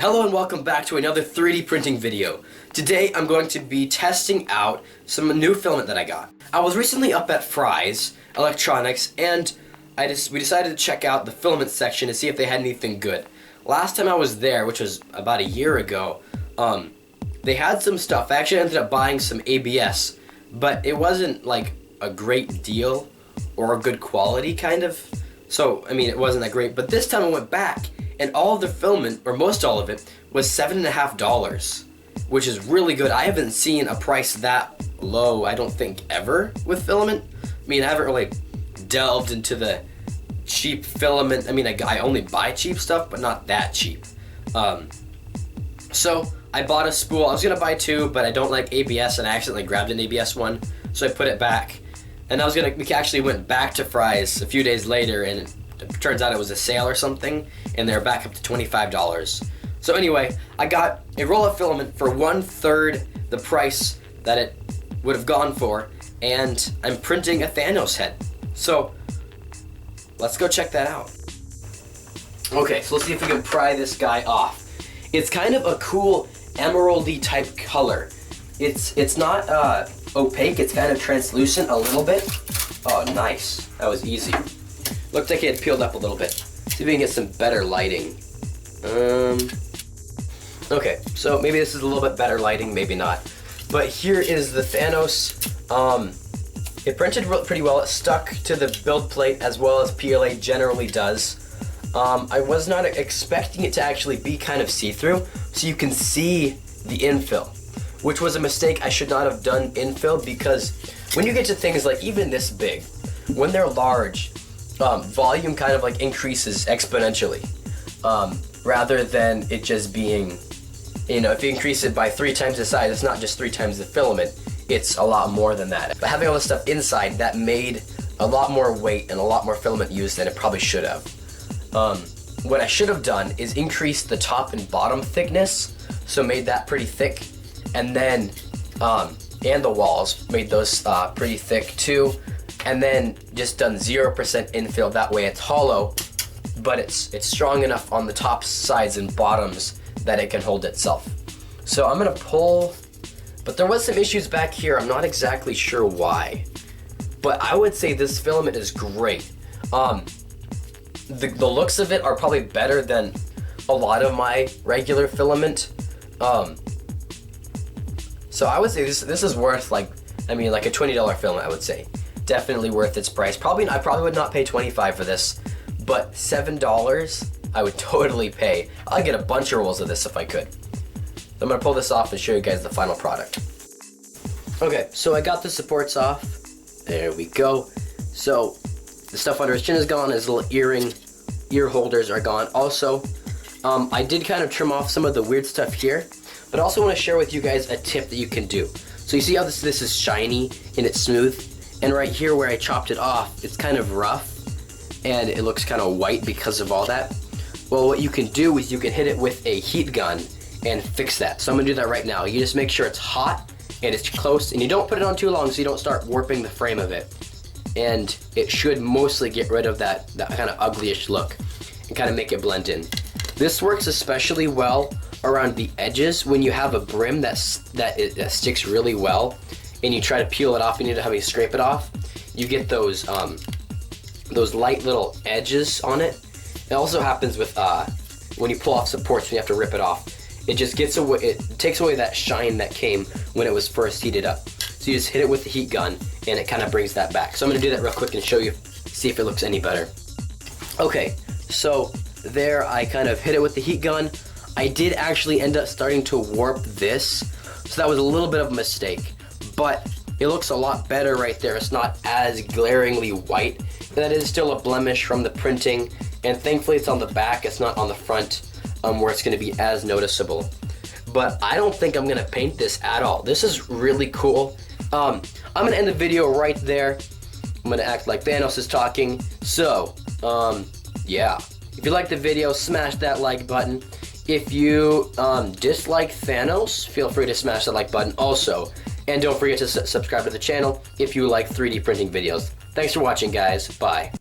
Hello and welcome back to another 3D printing video. Today I'm going to be testing out some new filament that I got. I was recently up at Fry's Electronics and we decided to check out the filament section to see if they had anything good. Last time I was there, which was about a year ago, they had some stuff. I actually ended up buying some ABS, but it wasn't like a great deal or a good quality kind of. So, I mean, it wasn't that great, but this time I went back and all of the filament, or most all of it, was $7.50, which is really good. I haven't seen a price that low, I don't think, ever with filament. I mean, I haven't really delved into the cheap filament. I mean, I only buy cheap stuff, but not that cheap. So I bought a spool. I was gonna buy two, but I don't like ABS, and I accidentally grabbed an ABS one, so I put it back. And we actually went back to Fry's a few days later, and it turns out it was a sale or something, and they're back up to $25. So anyway, I got a roll of filament for 1/3 the price that it would have gone for, and I'm printing a Thanos head. So let's go check that out. Okay, so let's see if we can pry this guy off. It's kind of a cool emeraldy type color. It's not opaque, it's kind of translucent a little bit. Oh, nice. That was easy. Looked like it had peeled up a little bit. See if we can get some better lighting. Okay, so maybe this is a little bit better lighting, maybe not. But here is the Thanos. It printed pretty well. It stuck to the build plate as well as PLA generally does. I was not expecting it to actually be kind of see-through, so you can see the infill, which was a mistake. I should not have done infill, because when you get to things like even this big, when they're large, volume kind of like increases exponentially, rather than it just being, you know, if you increase it by 3 times the size, it's not just 3 times the filament, it's a lot more than that. But having all this stuff inside, that made a lot more weight and a lot more filament used than it probably should have. What I should have done is increase the top and bottom thickness, so made that pretty thick, and then, and the walls, made those pretty thick too, and then just done 0% infill. That way it's hollow, but it's strong enough on the top, sides, and bottoms that it can hold itself. So I'm gonna pull, but there was some issues back here. I'm not exactly sure why, but I would say this filament is great. The looks of it are probably better than a lot of my regular filament. So I would say this is worth like a $20 filament, I would say. Definitely worth its price. I probably would not pay $25 for this, but $7 I would totally pay. I'd get a bunch of rolls of this if I could. I'm gonna pull this off and show you guys the final product. Okay, so I got the supports off. There we go. So the stuff under his chin is gone. His little ear holders are gone. Also, I did kind of trim off some of the weird stuff here, but I also want to share with you guys a tip that you can do. So you see how this is shiny and it's smooth? And right here where I chopped it off, it's kind of rough and it looks kind of white because of all that. Well, what you can do is you can hit it with a heat gun and fix that. So I'm gonna do that right now. You just make sure it's hot and it's close, and you don't put it on too long so you don't start warping the frame of it. And it should mostly get rid of that kind of uglyish look and kind of make it blend in. This works especially well around the edges when you have a brim that sticks really well, and you try to peel it off, you need to have you scrape it off. You get those light little edges on it. It also happens with when you pull off supports, when you have to rip it off. It just takes away that shine that came when it was first heated up. So you just hit it with the heat gun and it kind of brings that back. So I'm gonna do that real quick and show you, see if it looks any better. Okay, so there I kind of hit it with the heat gun. I did actually end up starting to warp this, so that was a little bit of a mistake. But it looks a lot better right there. It's not as glaringly white. That is still a blemish from the printing, and thankfully it's on the back, it's not on the front, where it's gonna be as noticeable. But I don't think I'm gonna paint this at all. This is really cool. I'm gonna end the video right there. I'm gonna act like Thanos is talking. So, yeah. If you liked the video, smash that like button. If you dislike Thanos, feel free to smash that like button also. And don't forget to subscribe to the channel if you like 3D printing videos. Thanks for watching, guys. Bye.